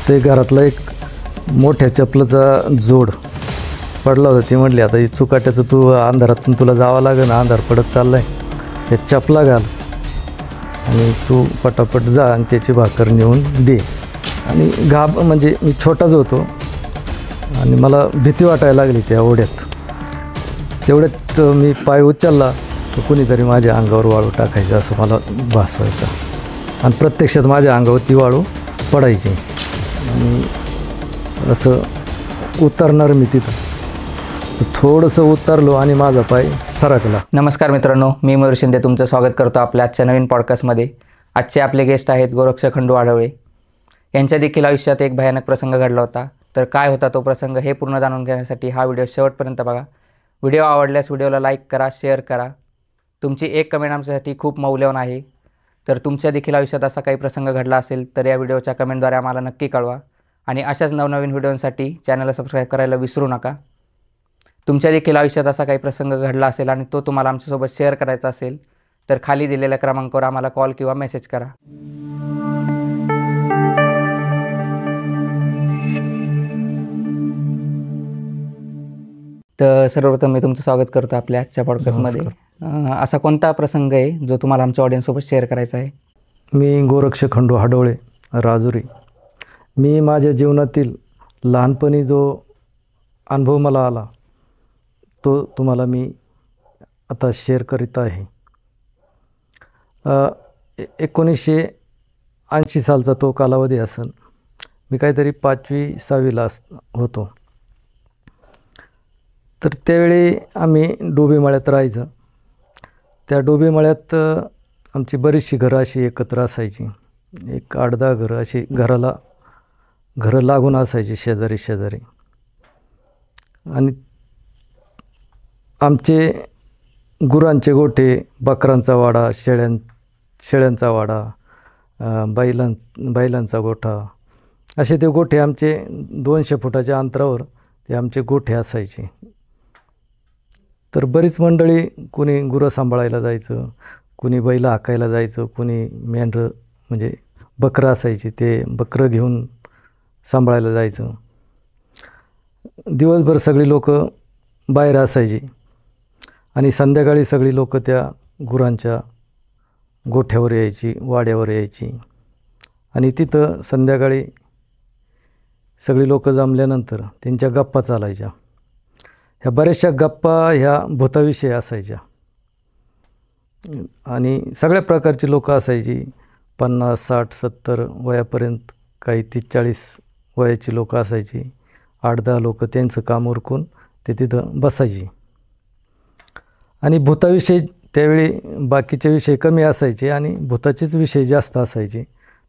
ते घरातला एक मोठ्या चपलाचा जोड पडला होता. ती म्हटली आता ही चुकाट्याचं तू अंधारातून तुला जावं लागेल, अंधार पडत चालला आहे, हे चपला घाल आणि तू पटापट जा आणि त्याची भाकर नेऊन दे. आणि म्हणजे मी छोटाच होतो आणि मला भीती वाटायला लागली त्या ओढ्यात. तेवढ्यात मी पाय उचलला तर कुणीतरी माझ्या अंगावर वाळू टाकायचं असं मला भासवायचं आणि प्रत्यक्षात माझ्या अंगावर ती वाळू पडायची आणि असं उतरणार मी तिथं. थोडंसं उतरलो आणि माझा पाय सरकला. नमस्कार मित्रांनो, मी मयूर शिंदे तुमचं स्वागत करतो आपल्या आजच्या नवीन पॉडकास्टमध्ये. आजचे आपले गेस्ट आहेत गोरक्ष खंडू आढळळे. यांच्या देखील आयुष्यात एक भयानक प्रसंग घडला होता. तर काय होता तो प्रसंग हे पूर्ण जाणून घेण्यासाठी हा व्हिडिओ शेवटपर्यंत बघा. व्हिडिओ आवडल्यास व्हिडिओला लाईक करा, शेअर करा. तुमची एक कमेंट आमच्यासाठी खूप मौल्यवान आहे. तर तुमच्या देखील आयुष्यात असा काही प्रसंग घडला असेल तर या व्हिडिओच्या कमेंटद्वारे आम्हाला नक्की कळवा. आणि अशाच नवनवीन व्हिडिओसाठी चॅनलला सबस्क्राईब करायला विसरू नका. तुमच्या देखील आयुष्यात असा काही प्रसंग घडला असेल आणि तो तुम्हाला आमच्यासोबत शेअर करायचा असेल तर खाली दिलेल्या क्रमांकावर आम्हाला कॉल किंवा मेसेज करा. तर सर्वप्रथम मी तुमचं स्वागत करतो आपल्या आजच्या पॉडकास्टमध्ये. असा कोणता प्रसंग आहे जो तुम्हाला आमच्या ऑडियन्ससोबत शेअर करायचा आहे? मी गोरक्ष खंडू आढळळे, राजुरी. मी माझ्या जीवनातील लहानपणी जो अनुभव मला आला तो तुम्हाला मी आता शेअर करीत आहे. 1980 सालचा तो कालावधी असेल. मी काहीतरी 5वी-6वीला होतो. तर त्यावेळी आम्ही डोबीमाळ्यात राहायचं. त्या डोबीमाळ्यात आमची बरीचशी घरं अशी एकत्र असायची. एक 8-10 घरं अशी घरं लागून असायची शेजारी शेजारी. आणि आमचे गुरांचे गोठे, बकरांचा वाडा, शेळ्यांचा वाडा, बैलांचा गोठा, असे ते गोठे आमचे 200 फुटाच्या अंतरावर ते आमचे गोठे असायचे. तर बरीच मंडळी, कुणी गुरं सांभाळायला जायचं, कुणी बैलं हाकायला जायचं, कुणी मेंढरं म्हणजे बकरं असायची ते बकरं घेऊन सांभाळायला जायचं. दिवसभर सगळी लोकं बाहेर असायची आणि संध्याकाळी सगळी लोकं त्या गुरांच्या गोठ्यावर यायची, वाड्यावर यायची. आणि तिथं संध्याकाळी सगळी लोकं जमल्यानंतर त्यांच्या गप्पा चालायच्या. ह्या बऱ्याचशा गप्पा ह्या भूताविषयी असायच्या आणि सगळ्या प्रकारची लोकं असायची. 50, 60, 70 वयापर्यंत, काही 30-40 वयाची लोकं असायची. 8-10 लोकं त्यांचं काम उरकून ते तिथं बसायची. आणि भूताविषयी त्यावेळी बाकीचे विषय कमी असायचे आणि भूताचेच विषय जास्त असायचे.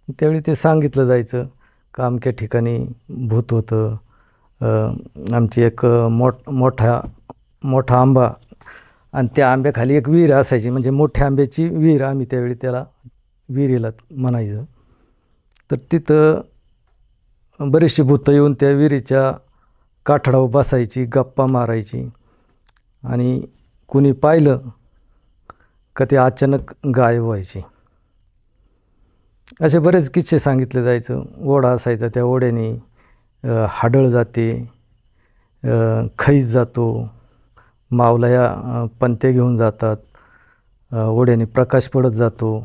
त्यावेळी ते सांगितलं जायचं का अमक्या ठिकाणी भूत होतं. आमची एक मोठा आंबा आणि त्या आंब्याखाली एक विहीर असायची. म्हणजे मोठ्या आंब्याची विहीर आम्ही त्यावेळी त्याला विहिरीला म्हणायचं. तर तिथं बरीचशी भूतं येऊन त्या विहिरीच्या काठावर बसायची, गप्पा मारायची. आणि कुणी पाहिलं का ते अचानक गायब व्हायचे. असे बरेच किस्से सांगितले जायचं. ओढा असायचा, त्या ओढ्याने हाडळ जाते, खैस जातो, मावल्या पंते घेऊन जातात, ओढ्याने प्रकाश पडत जातो,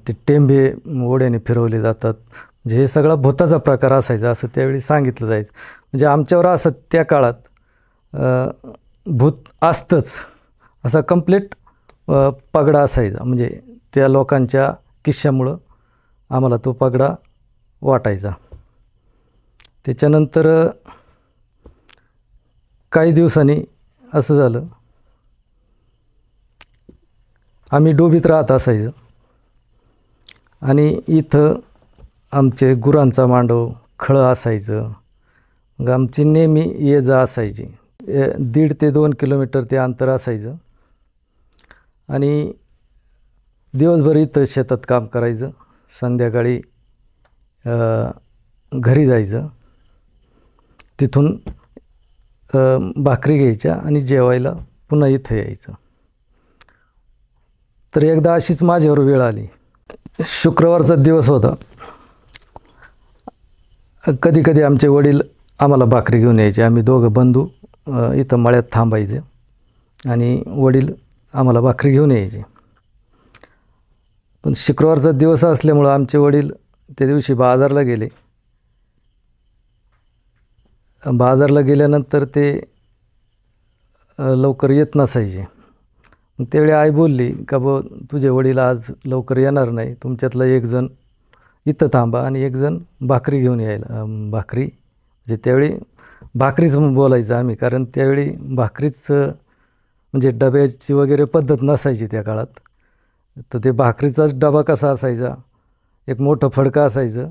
ते टेंबे ओढ्याने फिरवले जातात. म्हणजे हे सगळा भूताचा प्रकार असायचा असं त्यावेळी सांगितलं जायचं. म्हणजे आमच्यावर असं त्या काळात भूत असतंच असा कंप्लीट पगडा असायचा. म्हणजे त्या लोकांच्या किस्स्यामुळं आम्हाला तो पगडा वाटायचा. त्याच्यानंतर काही दिवसांनी असं झालं, आम्ही डोबीत राहत असायचं आणि इथं आमचे गुरांचा मांडव, खळं असायचं. मग आमची नेहमी ये जा असायची. 1.5 ते 2 किलोमीटर ते अंतर असायचं. आणि दिवसभर इथं शेतात काम करायचं, संध्याकाळी घरी जायचं. तिथून भाकरी घ्यायच्या आणि जेवायला पुन्हा इथं यायचं. तर एकदा अशीच माझ्यावर वेळ आली. शुक्रवारचा दिवस होता कधी कधी आमचे वडील आम्हाला भाकरी घेऊन यायचे. आम्ही दोघं बंधू इथं मळ्यात थांबायचे आणि वडील आम्हाला भाकरी घेऊन यायचे. पण शुक्रवारचा दिवस असल्यामुळं आमचे वडील त्या दिवशी बाजारला गेले. बाजारला गेल्यानंतर ते लवकर येत नसायचे. मग त्यावेळी आई बोलली का तुझे वडील आज लवकर येणार नाही, तुमच्यातला एक जण इथं थांबा आणि एक जण भाकरी घेऊन यायला. भाकरी म्हणजे त्यावेळी भाकरीच बोलायचं आम्ही, कारण त्यावेळी भाकरीच म्हणजे डब्याची वगैरे पद्धत नसायची त्या काळात. तर ते भाकरीचाच डबा कसा असायचा, एक मोठं फडकं असायचं.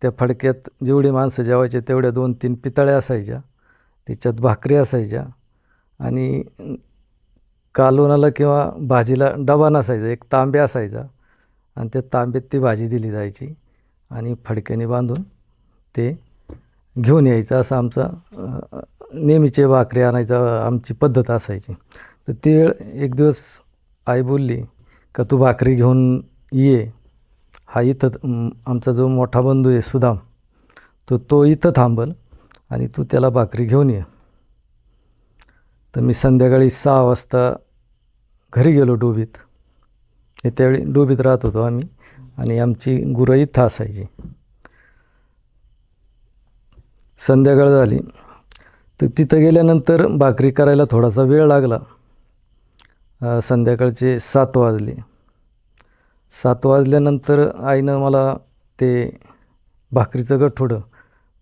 त्या फडक्यात जेवढी माणसं जेवायचे तेवढ्या 2-3 पितळ्या असायच्या, त्याच्यात भाकरी असायच्या आणि कालवणाला किंवा भाजीला डबा नसायचा, एक तांब्या असायचा आणि त्या तांब्यात ती भाजी दिली जायची आणि फडक्याने बांधून ते घेऊन यायचं. असं आमचा नेहमीचे भाकरी आणायचा आमची पद्धत असायची. तर ती वेळ एक दिवस आई बोलली का तू भाकरी घेऊन ये, हा इथं आमचा जो मोठा बंधू आहे सुदाम, तो इथं थांबल आणि तू त्याला भाकरी घेऊन ये. तर मी संध्याकाळी 6 वाजता घरी गेलो डोबीत. हे त्यावेळी डोबीत राहत होतो आम्ही आणि आमची गुरं इथं असायची. संध्याकाळ झाली तर तिथं गेल्यानंतर भाकरी करायला थोडासा वेळ लागला. संध्याकाळचे 7 वाजले. 7 वाजल्यानंतर आईनं मला ते भाकरीचं गठोडं,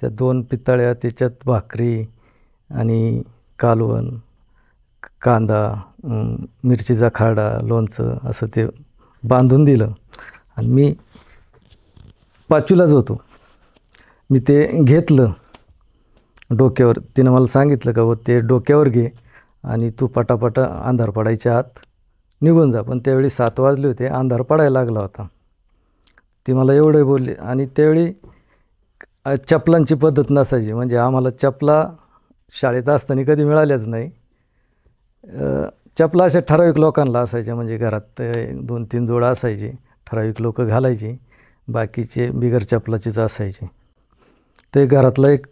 त्या 2 पितळ्या, त्याच्यात भाकरी आणि कालवण, कांदा, मिरचीचा खारडा, लोणचं असं ते बांधून दिलं. आणि मी 5वीलाच होतो. मी ते घेतलं डोक्यावर. तिनं मला सांगितलं का ते डोक्यावर घे आणि तू पटापटा अंधार पडायच्या आत निघून जा. पण त्यावेळी 7 वाजले होते, अंधार पडायला लागला होता. ती मला एवढं बोलली. आणि त्यावेळी चपलांची पद्धत नसायची, म्हणजे आम्हाला चपला शाळेत असताना कधी मिळाल्याच नाही. चपला अशा ठराविक लोकांना असायच्या, म्हणजे घरात 2-3 जोडं असायचे, ठराविक लोक घालायचे, बाकीचे बिगर चपलाचीच असायचे. ते घरातला एक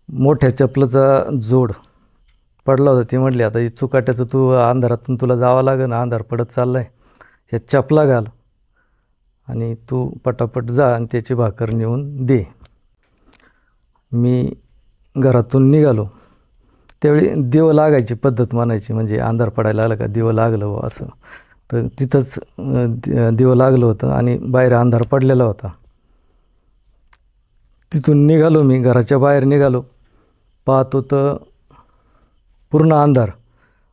मोठ्या चपलाचा जोड पडला होता. ती म्हटली आता ही चुकाट्याचं तू अंधारातून तुला जावं लागेल, अंधार पडत चालला आहे, ह्या चपला घाल आणि तू पटापट जा आणि त्याची भाकर नेऊन दे. मी घरातून निघालो. त्यावेळी दिवं लागायची पद्धत म्हणायची, म्हणजे अंधार पडायला आला का दिवं लागलं हो असं. तर तिथंच दिवं लागलं होतं आणि बाहेर अंधार पडलेला होता. तिथून निघालो, मी घराच्या बाहेर निघालो. पाहतो तर पूर्ण अंधार.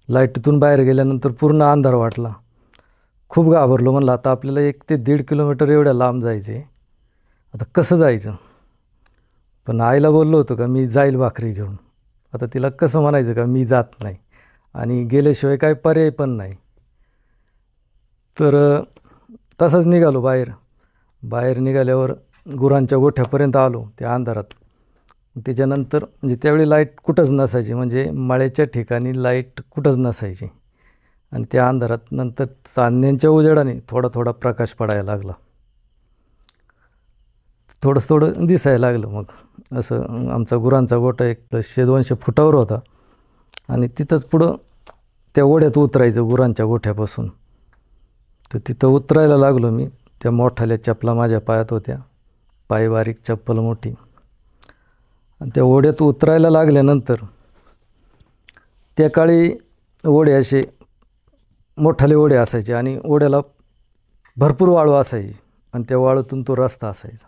लाईटीतून बाहेर गेल्यानंतर पूर्ण अंधार वाटला. खूप घाबरलो. म्हणलं आता आपल्याला 1 ते 1.5 किलोमीटर एवढ्या लांब जायचे, आता कसं जायचं. पण आईला बोललो होतो का मी जाईल भाकरी घेऊन. आता तिला कसं म्हणायचं का मी जात नाही आणि गेल्याशिवाय काही पर्याय पण नाही. तर तसंच निघालो बाहेर. बाहेर निघाल्यावर गुरांच्या गोठ्यापर्यंत आलो त्या अंधारात. त्याच्यानंतर म्हणजे त्यावेळी लाईट कुठंच नसायची, म्हणजे मळ्याच्या ठिकाणी लाईट कुठंच नसायची. आणि त्या अंधारात नंतर चांदण्यांच्या उजेडाने थोडा थोडा प्रकाश पडायला लागला, थोडं दिसायला लागलं. मग असं आमचा गुरांचा गोठा 100-200 फुटावर होता आणि तिथंच पुढं त्या ओढ्यात उतरायचं गुरांच्या गोठ्यापासून. तर तिथं उतरायला लागलो मी. त्या मोठाल्या चपला माझ्या पायात होत्या, पाय बारीक, चप्पल मोठी. आणि त्या ओढ्यात उतरायला लागल्यानंतर त्या काळी ओढे असे मोठाले ओढे असायचे आणि ओढ्याला भरपूर वाळू असायची आणि त्या वाळूतून तो रस्ता असायचा.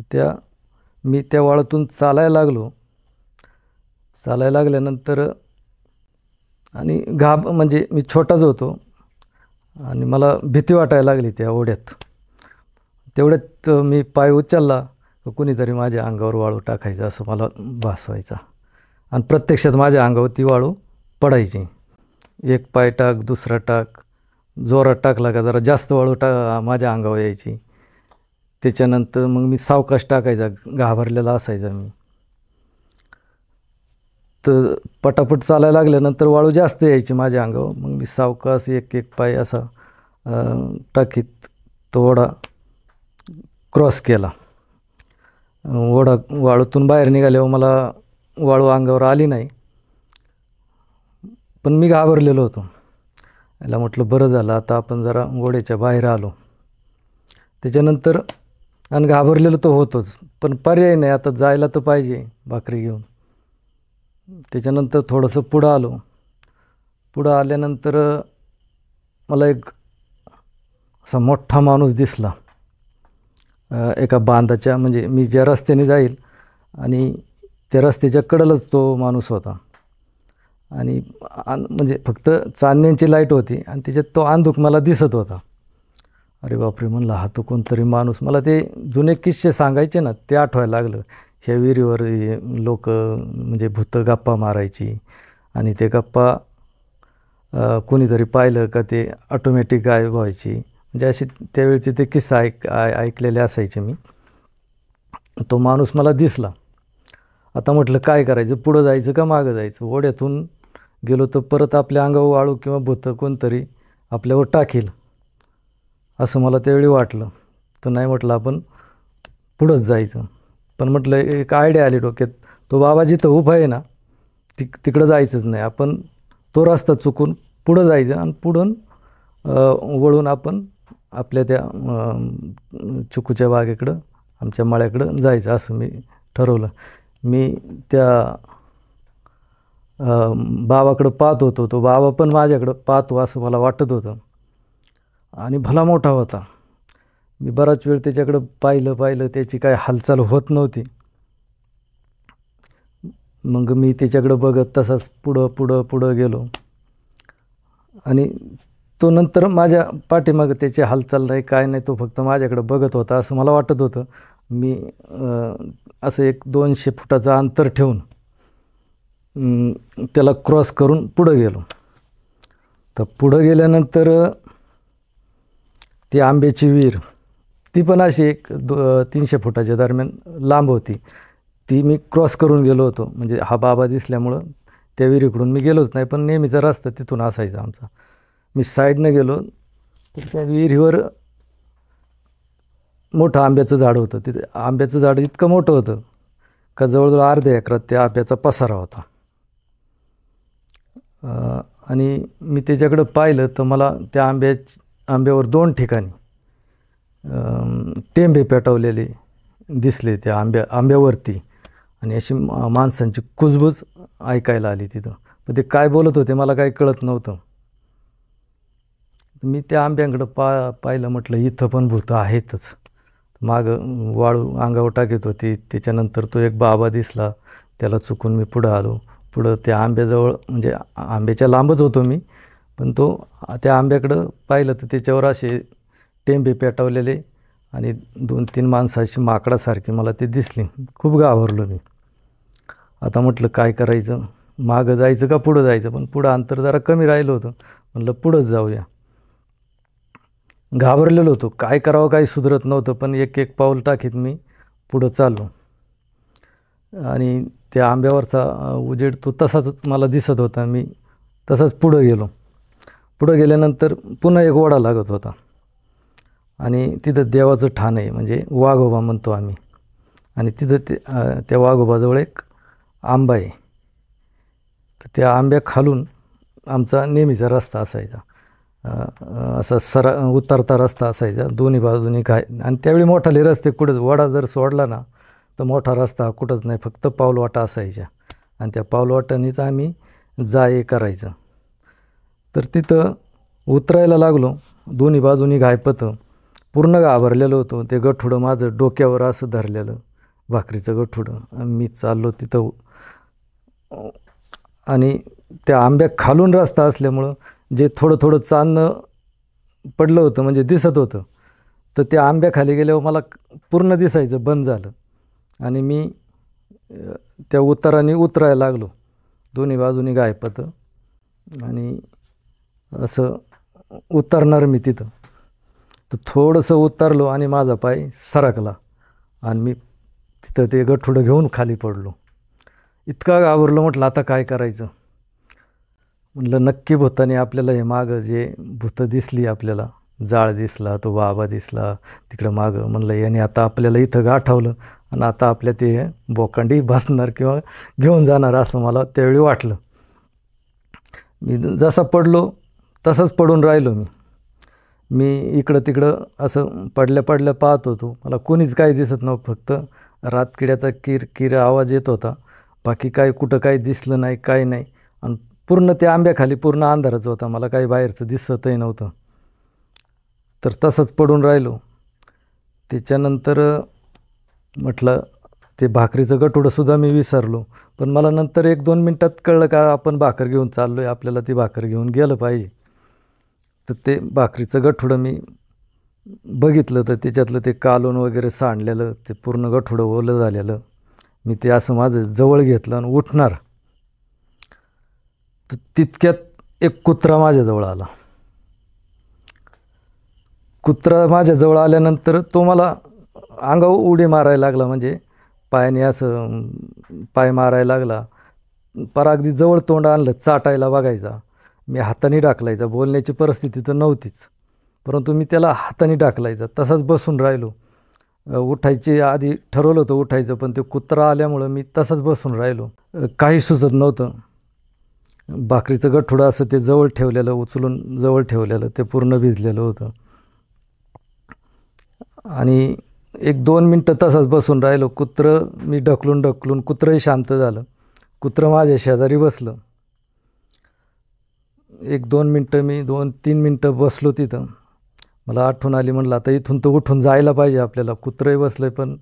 तर मी त्या वाळूतून चालायला लागलो. चालायला लागल्यानंतर आणि म्हणजे मी छोटाच होतो आणि मला भीती वाटायला लागली त्या ओढ्यात. तेवढ्यात मी पाय उचलला तर कुणीतरी माझ्या अंगावर वाळू टाकायचं असं मला भास व्हायचा. आणि प्रत्यक्षात माझ्या अंगावर ती वाळू पडायची. एक पाय टाक, दुसरा टाक, जोरात टाकला का जरा जास्त वाळू माझ्या अंगावर यायची. त्याच्यानंतर मग मी सावकाश टाकायचा, घाबरलेला असायचा मी. तर पटापट चालायला लागल्यानंतर वाळू जास्त यायची माझ्या अंगावर. मग मी सावकाश एक पाय असा टाकीत तो ओढा क्रॉस केला. वाळूतून बाहेर निघाल्यावर मला वाळू अंगावर आली नाही, पण मी घाबरलेलो होतो. याला म्हटलं बरं झालं आता आपण जरा ओढ्याच्या बाहेर आलो. त्याच्यानंतर आणि घाबरलेलो तो होतोच, पण पर्याय नाही, आता जायला तर पाहिजे भाकरी घेऊन. त्याच्यानंतर थोडंसं पुढं आलो. पुढं आल्यानंतर मला एक असा मोठा माणूस दिसला. एका बांधाच्या म्हणजे मी ज्या रस्त्याने जाईल आणि त्या रस्त्याच्या कडेलाच तो माणूस होता. आणि म्हणजे फक्त चांदण्यांची लाईट होती आणि त्याच्यात तो अंधुक मला दिसत होता. अरे बापरे म्हणलं, हा तो कोणतरी माणूस. मला ते जुने किस्से सांगायचे ना ते आठवायला लागलं. ह्या विहिरीवर लोक म्हणजे भूतं गप्पा मारायची आणि ते गप्पा कोणीतरी पाहिलं का ते ऑटोमॅटिक गायब व्हायची. म्हणजे असे त्यावेळचे ते किस्से ऐकलेले असायचे मी. तो माणूस मला दिसला. आता म्हटलं काय करायचं, पुढं जायचं का मागं जायचं? ओढ्यातून गेलो तर परत आपल्या अंगावर वाळू किंवा भूतं कोणतरी आपल्यावर टाकील असं मला त्यावेळी वाटलं. तर नाही म्हटलं आपण पुढंच जायचं. पण म्हटलं एक आयडिया आली डोक्यात, तो बाबा जिथं उभा आहे ना तिकडं जायचंच नाही, आपण तो रस्ता चुकून पुढं जायचं आणि पुढून वळून आपण आपल्या त्या चिकूच्या बागेकडं आमच्या मळ्याकडं जायचं असं मी ठरवलं. मी त्या बाबाकडं पाहत होतो, तो बाबा पण माझ्याकडं पाहतो असं मला वाटत होतं आणि भला मोठा होता. मी बराच वेळ त्याच्याकडं पाहिलं, त्याची काय हालचाल होत नव्हती. मग मी त्याच्याकडं बघत तसाच पुढं गेलो आणि तो नंतर माझ्या पाठीमागं त्याची हालचाल नाही काय नाही, तो फक्त माझ्याकडं बघत होता असं मला वाटत होतं. मी असं एक 200 फुटाचं अंतर ठेवून त्याला क्रॉस करून पुढं गेलो. तर पुढं गेल्यानंतर ती आंब्याची विहीर, ती पण अशी एक 300 फुटाच्या दरम्यान लांब होती. ती मी क्रॉस करून गेलो होतो. म्हणजे हा बाबा दिसल्यामुळं त्या विहिरीकडून मी गेलोच नाही, पण नेहमीचा रस्ता तिथून असायचा आमचा. मी साईडनं गेलो तर त्या विहिरीवर मोठं आंब्याचं झाड होतं. तिथे आंब्याचं झाड इतकं मोठं होतं का जवळजवळ अर्ध्या एकरात त्या आंब्याचा पसारा होता. आणि मी त्याच्याकडं पाहिलं तर मला त्या आंब्यावर 2 ठिकाणी टेंबे पेटवलेले दिसले त्या आंब्यावरती आणि अशी माणसांची कुजबूज ऐकायला आली तिथं. पण ते काय बोलत होते मला काही कळत नव्हतं. मी त्या आंब्याकडं पाहिलं, म्हटलं इथं पण भूतं आहेतच. मागं वाळू अंगावर टाकीत होती. त्याच्यानंतर तो एक बाबा दिसला, त्याला चुकून मी पुढं आलो. पुढं त्या आंब्याजवळ म्हणजे आंब्याच्या लांबच होतो मी, पण तो त्या आंब्याकडं पाहिलं तर त्याच्यावर असे टेंबे पेटवलेले आणि 2-3 माणसं अशी माकडासारखी मला ते दिसली. खूप घाबरलो मी. आता म्हटलं काय करायचं, मागं जायचं का पुढं जायचं? पण पुढं अंतर जरा कमी राहिलं होतं. म्हटलं पुढंच जाऊया. घाबरलेलो होतो, काय करावं काही सुधरत नव्हतं. पण एक पाऊल टाकीत मी पुढं चाललो आणि त्या आंब्यावरचा उजेड तो तसाच मला दिसत होता. मी तसाच पुढं गेलो. पुढं गेल्यानंतर पुन्हा एक ओढा लागत होता आणि तिथं देवाचं ठाण आहे, म्हणजे वाघोबा म्हणतो आम्ही. आणि तिथं त्या वाघोबाजवळ एक आंबा आहे. तर त्या आंब्याखालून आमचा नेहमीचा रस्ता असायचा. असा उतरता रस्ता असायचा, दोन्ही बाजूनी काय. आणि त्यावेळी मोठाले रस्ते कुठंच, वडा जर सोडला ना तर मोठा रस्ता कुठंच नाही, फक्त पाऊलवाटा असायच्या. आणि त्या पाऊलवाटानेच आम्ही जाये करायचं. तर तिथं उतरायला लागलो, दोन्ही बाजूनी घायपतं. पूर्ण घाबरलेलो होतो. ते गठुडं माझं डोक्यावर असं धरलेलं, भाकरीचं गठुडं. मी चाललो तिथं आणि त्या आंब्याखालून रस्ता असल्यामुळं जे थोडं चांदणं पडलं होतं म्हणजे दिसत होतं, तर त्या आंब्याखाली गेल्यावर मला पूर्ण दिसायचं बंद झालं. आणि मी त्या उताराने उतरायला लागलो, दोन्ही बाजूनी गायपतं. आणि असं उतरणार मी तिथं, तर थोडंसं उतरलो आणि माझा पाय सरकला आणि मी तिथं ते गठुडं घेऊन खाली पडलो. इतका घाबरलो, म्हटलं आता काय करायचं. म्हटलं नक्की भूताने आपल्याला हे मागं जे भूतं दिसली, आपल्याला जाळ दिसला, तो बाबा दिसला तिकडं मागं. म्हणलं याने आता आपल्याला इथं गाठवलं आणि आता आपल्या ते बोकांडी बसणार किंवा घेऊन जाणार असं मला त्यावेळी वाटलं. मी जसा पडलो तसंच पडून राहिलो. मी इकडं तिकडं असं पडल्या पडल्या पाहत होतो. मला कोणीच काही दिसत नव्हतं, फक्त रातकिड्याचा किर आवाज येत होता. बाकी काही कुठं काही दिसलं नाही, काही नाही. आणि पूर्ण त्या आंब्याखाली पूर्ण अंधारच होता, मला काही बाहेरचं दिसतही नव्हतं. तर तसंच पडून राहिलो. त्याच्यानंतर म्हटलं ते भाकरीचं गठुडंसुद्धा मी विसरलो. पण मला नंतर 1-2 मिनटात कळलं का आपण भाकर घेऊन चाललो आहे, आपल्याला ती भाकर घेऊन गेलं पाहिजे. तर ते भाकरीचं गठुडं मी बघितलं तर त्याच्यातलं ते कालून वगैरे सांडलेलं, ते पूर्ण गठुडं ओलं झालेलं. मी ते असं माझं जवळ घेतलं आणि उठणार तर तितक्यात एक कुत्रा माझ्याजवळ आला. कुत्रा माझ्याजवळ आल्यानंतर तो मला अंगावर उडी मारायला लागला, म्हणजे पायाने असं पाय मारायला लागला. अगदी जवळ तोंड आणलं, चाटायला बघायचा. मी हाताने ढकलायचा. बोलण्याची परिस्थिती तर नव्हतीच, परंतु मी त्याला हाताने ढकलायचा. तसाच बसून राहिलो. उठायची आधी ठरवलं होतं उठायचं, पण ते कुत्रा आल्यामुळं मी तसंच बसून राहिलो. काही सुचत नव्हतं. भाकरीचं गठुडं असं ते जवळ ठेवलेलं, उचलून जवळ ठेवलेलं, ते पूर्ण भिजलेलं होतं. आणि 1-2 मिनटं तसंच बसून राहिलो. कुत्रं मी ढकलून कुत्रंही शांत झालं. कुत्रं माझ्या शेजारी बसलं. 1-2 मिनटं मी 2-3 मिनटं बसलो तिथं. मला आठवण आली, म्हटलं आता इथून तर उठून जायला पाहिजे आपल्याला. कुत्रंही बसलं आहे, पण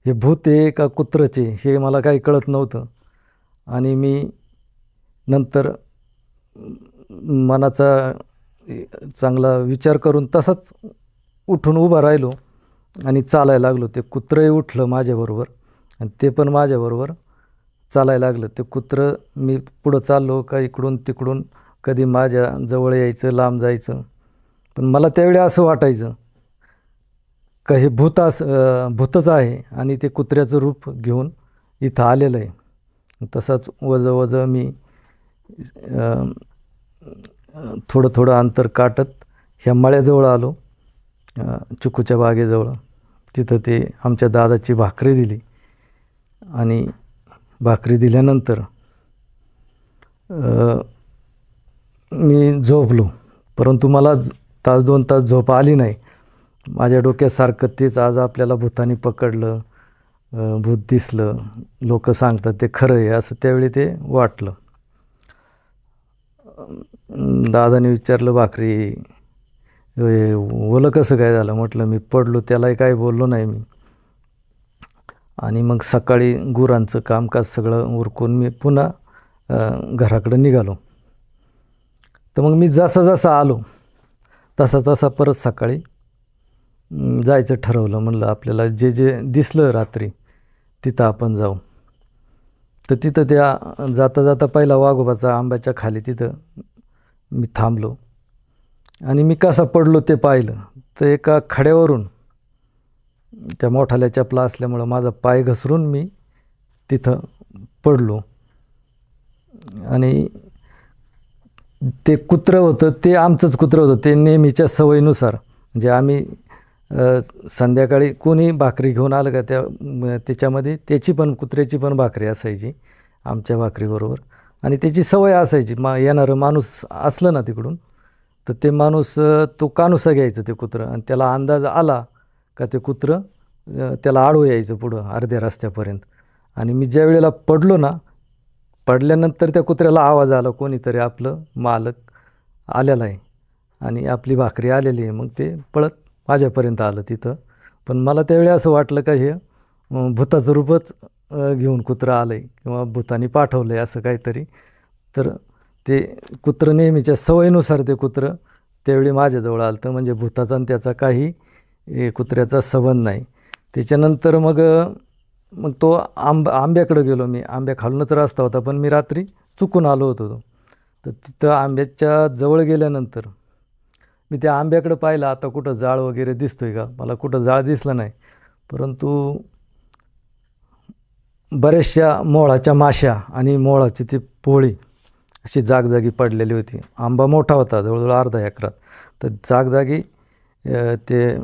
हे भूत आहे का कुत्रंचे हे मला काही कळत नव्हतं. आणि मी नंतर मनाचा चांगला विचार करून तसंच उठून उभा राहिलो आणि चालायला लागलो. ते कुत्रंही उठलं माझ्याबरोबर आणि ते पण माझ्याबरोबर चालायला लागलं. ते कुत्रं, मी पुढं चाललो का इकडून तिकडून कधी माझ्या जवळ यायचं, लांब जायचं. पण मला त्यावेळी असं वाटायचं का हे भूतच आहे आणि ते कुत्र्याचं रूप घेऊन इथं आलेलं आहे. तसाच वजं मी थोडं अंतर काटत ह्या मळ्याजवळ आलो, चिकूच्या बागेजवळ. तिथं ते आमच्या दादाची भाकरी दिली. आणि भाकरी दिल्यानंतर मी झोपलो, परंतु मला 1-2 तास झोप आली नाही. माझ्या डोक्यासारखं तेच, आज आपल्याला भूतानी पकडलं, भूत दिसलं, लोक सांगतात ते खरं आहे, असं त्यावेळी ते वाटलं. दादाने विचारलं, भाकरी ओलं कसं काय झालं? म्हटलं मी पडलो, त्यालाही काही बोललो नाही मी. आणि मग सकाळी गुरांचं कामकाज सगळं उरकून मी पुन्हा घराकडं निघालो. तर मग मी जसं आलो तसा परत सकाळी जायचं ठरवलं. म्हणलं आपल्याला जे दिसलं रात्री तिथं आपण जाऊ. तर तिथं त्या जाता पहिला वाघोबाचा आंब्याच्या खाली तिथं मी थांबलो. आणि मी कसा पडलो ते पाहिलं. तर एका खड्यावरून, त्या मोठाल्या चपला असल्यामुळं माझा पाय घसरून मी तिथं पडलो. आणि ते कुत्रं होतं, ते आमचंच कुत्रं होतं. ते नेहमीच्या सवयीनुसार, म्हणजे आम्ही संध्याकाळी कोणी भाकरी घेऊन आलं का त्याच्यामध्ये त्याची पण, कुत्र्याची पण भाकरी असायची आमच्या भाकरीबरोबर. आणि त्याची सवय असायची, येणारं माणूस असलं ना तिकडून, तर ते माणूस तो कानुसा घ्यायचं ते कुत्रं. आणि त्याला अंदाज आला का ते कुत्रं त्याला आडवं यायचं पुढं अर्ध्या रस्त्यापर्यंत. आणि मी ज्या वेळेला पडलो ना, पडल्यानंतर त्या कुत्र्याला आवाज आला, कोणीतरी आपलं मालक आलेला आहे आणि आपली भाकरी आलेली आहे. मग ते पळत माझ्यापर्यंत आलं तिथं. पण मला त्यावेळी असं वाटलं का हे भूताचं रूपच घेऊन कुत्रं आलं आहे किंवा भूतानी पाठवलं आहे असं काहीतरी. तर ते कुत्रं नेहमीच्या सवयीनुसार ते कुत्रं त्यावेळी माझ्याजवळ आलं. तर म्हणजे भूताचा आणि त्याचा काही कुत्र्याचा संबंध नाही. त्याच्यानंतर मग तो आंब्याकडं गेलो मी. आंब्या खालूनच रस्ता होता, पण मी रात्री चुकून आलो होतो. तर तिथं आंब्याच्या जवळ गेल्यानंतर मी त्या आंब्याकडं पाहिलं, आता कुठं जाळ वगैरे दिसतोय का? मला कुठं जाळ दिसलं नाही, परंतु बऱ्याचशा मोळाच्या माश्या आणि मोळाची ती पोळी अशी जागजागी पडलेली होती. आंबा मोठा होता, जवळजवळ अर्धा एकरात. तर जागजागी ते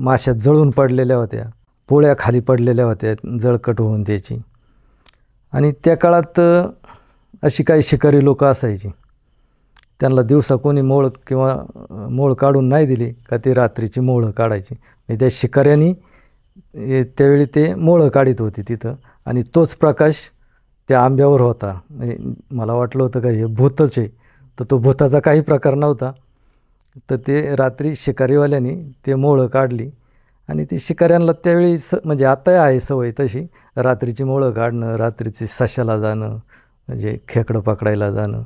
माश्या जळून पडलेल्या होत्या. पोळ्या खाली पडलेल्या होत्या जळकट होऊन त्याची. आणि त्या काळात अशी काही शिकारी लोकं असायची, त्यांना दिवसा कोणी मोळ किंवा मोळ काढून नाही दिली का ते रात्रीची मोळं काढायची. म्हणजे त्या शिकाऱ्यांनी त्यावेळी ते मोळं काढीत होती तिथं, आणि तोच प्रकाश त्या आंब्यावर होता. म्हणजे मला वाटलं होतं का हे भूतच आहे, तर तो भूताचा काही प्रकार नव्हता. तर ते रात्री शिकारीवाल्यांनी ते मोळं काढली, आणि ती शिकाऱ्यांना त्यावेळी म्हणजे आता आहे सवय तशी रात्रीची मोळं काढणं, रात्रीची सशाला जाणं, म्हणजे खेकडं पकडायला जाणं.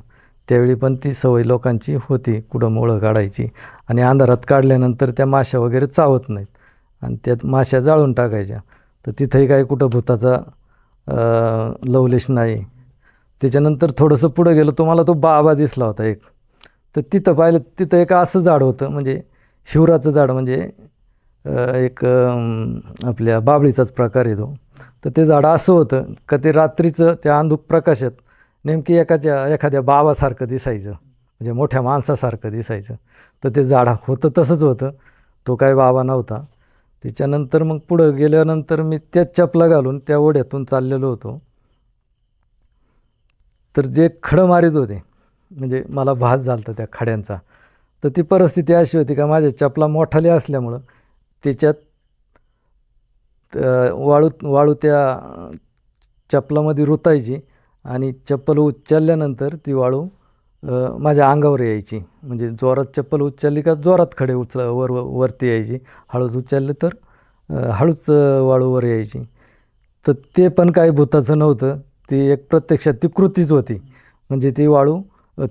त्यावेळी पण ती सवय लोकांची होती कुठं मोळं काढायची. आणि अंधारात काढल्यानंतर त्या माश्या वगैरे चावत नाहीत, आणि त्यात माश्या जाळून टाकायच्या. तर तिथंही काही कुठं भूताचा लवलेश नाही. त्याच्यानंतर थोडंसं पुढं गेलं, तुम्हाला तो बाबा दिसला होता एक. तर तिथं पाहिलं, तिथं एक असं झाड होतं, म्हणजे हिवराचं झाड, म्हणजे एक आपल्या बाबळीचाच प्रकार आहे तो. तर ते झाड असं होतं का ते रात्रीचं त्या अंधुक प्रकाशात नेमकी एखाद्या बाबासारखं दिसायचं, म्हणजे मोठ्या माणसासारखं दिसायचं. तर ते झाड होतं तसंच होतं, तो काय बाबा नव्हता. त्याच्यानंतर मग पुढं गेल्यानंतर मी त्याच चपला घालून त्या ओढ्यातून चाललेलो होतो. तर जे खडं मारीत होते, म्हणजे मला भास झाला होता त्या खड्यांचा. तर ती परिस्थिती अशी होती का माझ्या चपला मोठाले असल्यामुळं त्याच्यात वाळू त्या चपलामध्ये रुतायची, आणि चप्पल उचलल्यानंतर ती वाळू माझ्या अंगावर यायची. म्हणजे जोरात चप्पल उचलली का जोरात खडे वरती यायची, हळूच उचलले तर हळूच वाळूवर यायची. तर ते पण काही भूताचं नव्हतं, ती एक प्रत्यक्षात ती कृतीच होती. म्हणजे ती वाळू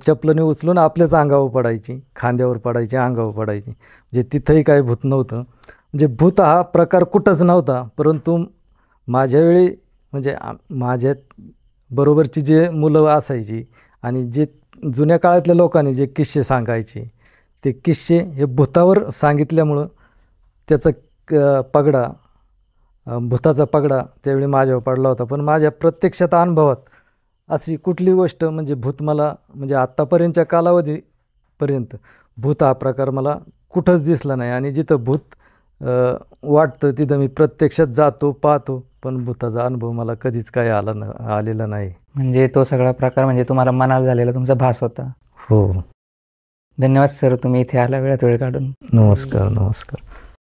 चपलाने उचलून आपल्याच अंगावर पडायची, खांद्यावर पडायची, अंगावर पडायची. म्हणजे तिथंही काही भूत नव्हतं. म्हणजे भूत हा प्रकार कुठंच नव्हता. परंतु माझ्या वेळी म्हणजे माझ्या बरोबरची जे मुलं असायची, आणि जे जुन्या काळातल्या लोकांनी जे किस्से सांगायचे, ते किस्से हे भूतावर सांगितल्यामुळं त्याचा पगडा, भूताचा पगडा त्यावेळी माझ्यावर पडला होता. पण माझ्या प्रत्यक्षात अनुभवात अशी कुठली गोष्ट म्हणजे भूत मला, म्हणजे आत्तापर्यंतच्या कालावधीपर्यंत भूत हा प्रकार मला कुठंच दिसला नाही. आणि जिथं भूत वाटतं तिथं मी प्रत्यक्षात जातो, पाहतो, पण भूताचा अनुभव मला कधीच काही आलेला नाही. म्हणजे तो सगळा प्रकार म्हणजे तुम्हाला मनाला झालेला तुमचा भास होता. हो. धन्यवाद सर, तुम्ही इथे आला वेळात वेळ काढून. नमस्कार.